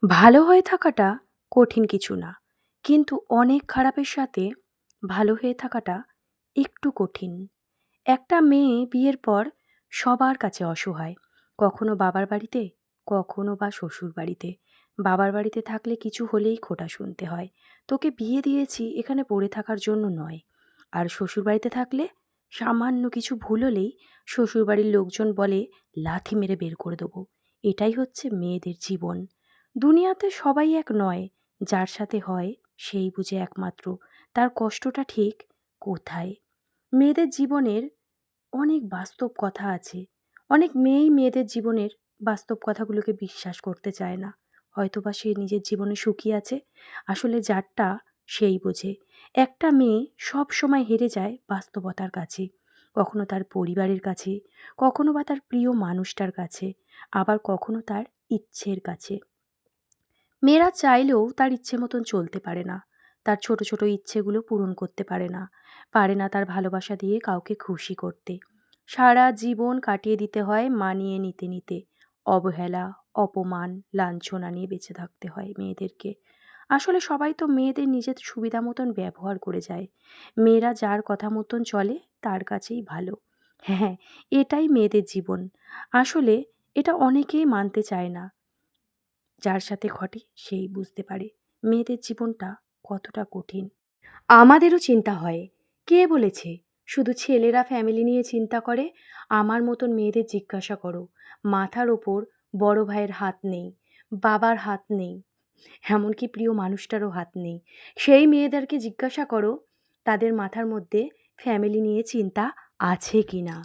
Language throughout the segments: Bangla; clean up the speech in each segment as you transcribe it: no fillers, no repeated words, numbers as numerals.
ভালো হয়ে থাকাটা কঠিন কিছু না। কিন্তু অনেক খারাপের সাথে ভালো হয়ে থাকাটা একটু কঠিন। একটা মেয়ে বিয়ের পর সবার কাছে অসহায়। কখনো বাবার বাড়িতে, কখনো বা শ্বশুর বাড়িতে। বাবার বাড়িতে থাকলে কিছু হলেই খোঁটা শুনতে হয়। তোকে বিয়ে দিয়েছি এখানে পড়ে থাকার জন্য নয়। আর শ্বশুর বাড়িতে থাকলে সামান্য কিছু ভুল হলেই শ্বশুরবাড়ির লোকজন বলে লাথি মেরে বের করে দেবো। এটাই হচ্ছে মেয়েদের জীবন। দুনিয়াতে সবাই এক নয়। যার সাথে হয় সেই বুঝে একমাত্র তার কষ্টটা ঠিক কোথায়। মেয়েদের জীবনের অনেক বাস্তব কথা আছে। অনেক মেয়েই মেয়েদের জীবনের বাস্তব কথাগুলোকে বিশ্বাস করতে চায় না। হয়তোবা সে নিজের জীবনে সুখী আছে। আসলে যারটা সেই বোঝে। একটা মেয়ে সব সময় হেরে যায় বাস্তবতার কাছে। কখনো তার পরিবারের কাছে, কখনো বা তার প্রিয় মানুষটার কাছে, আবার কখনো তার ইচ্ছের কাছে। মেয়েরা চাইলেও তার ইচ্ছে মতন চলতে পারে না। তার ছোট, ছোট ইচ্ছেগুলো পূরণ করতে পারে না। পারে না তার ভালোবাসা দিয়ে কাউকে খুশি করতে। সারা জীবন কাটিয়ে দিতে হয় মানিয়ে নিতে, নিতে। অবহেলা, অপমান, লাঞ্ছনা নিয়ে বেঁচে থাকতে হয় মেয়েদেরকে। আসলে সবাই তো মেয়েদের নিজের সুবিধা মতন ব্যবহার করে যায়। মেয়েরা যার কথা মতন চলে তার কাছেই ভালো। হ্যাঁ, এটাই মেয়েদের জীবন। আসলে এটা অনেকেই মানতে চায় না। যার সাথে ঘটে সেই বুঝতে পারে মেয়েদের জীবনটা কতটা কঠিন। আমাদেরও চিন্তা হয়। কে বলেছে শুধু ছেলেরা ফ্যামিলি নিয়ে চিন্তা করে? আমার মতন মেয়েদের জিজ্ঞাসা করো। মাথার ওপর বড় ভাইয়ের হাত নেই, বাবার হাত নেই, এমনকি প্রিয় মানুষটারও হাত নেই। সেই মেয়েদেরকে জিজ্ঞাসা করো তাদের মাথার মধ্যে ফ্যামিলি নিয়ে চিন্তা আছে কি না।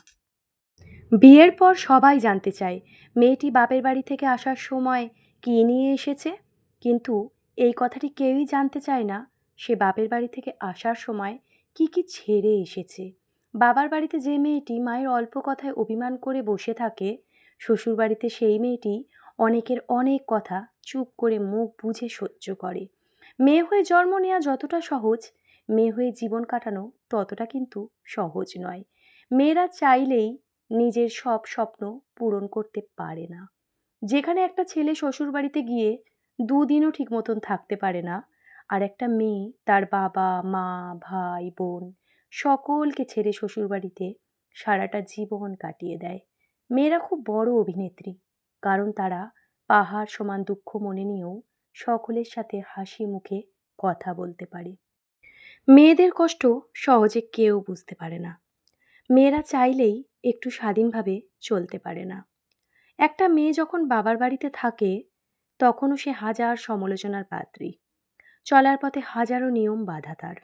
বিয়ের পর সবাই জানতে চায় মেয়েটি বাপের বাড়ি থেকে আসার সময় কী নিয়ে এসেছে। কিন্তু এই কথাটি কেউই জানতে চায় না সে বাপের বাড়ি থেকে আসার সময় কি কি ছেড়ে এসেছে। বাবার বাড়িতে যে মেয়েটি মায়ের অল্প কথায় অভিমান করে বসে থাকে, শ্বশুরবাড়িতে সেই মেয়েটি অনেকের অনেক কথা চুপ করে মুখ বুজে সহ্য করে। মেয়ে হয়ে জন্ম নেওয়া যতটা সহজ, মেয়ে হয়ে জীবন কাটানো ততটা কিন্তু সহজ নয়। মেয়েরা চাইলেই নিজের সব স্বপ্ন পূরণ করতে পারে না। যেখানে একটা ছেলে শ্বশুরবাড়িতে গিয়ে দুদিনও ঠিক মতন থাকতে পারে না, আর একটা মেয়ে তার বাবা, মা, ভাই, বোন সকলকে ছেড়ে শ্বশুরবাড়িতে সারাটা জীবন কাটিয়ে দেয়। মেয়েরা খুব বড় অভিনেত্রী, কারণ তারা পাহাড় সমান দুঃখ মনে নিয়েও সকলের সাথে হাসি মুখে কথা বলতে পারে। মেয়েদের কষ্ট সহজে কেউ বুঝতে পারে না। মেয়েরা চাইলেই একটু স্বাধীনভাবে চলতে পারে না। একটা মেয়ে যখন বাবার বাড়িতে থাকে তখনও সে হাজার সমালোচনার পাত্রী। চলার পথে হাজারো নিয়ম বাধা তার।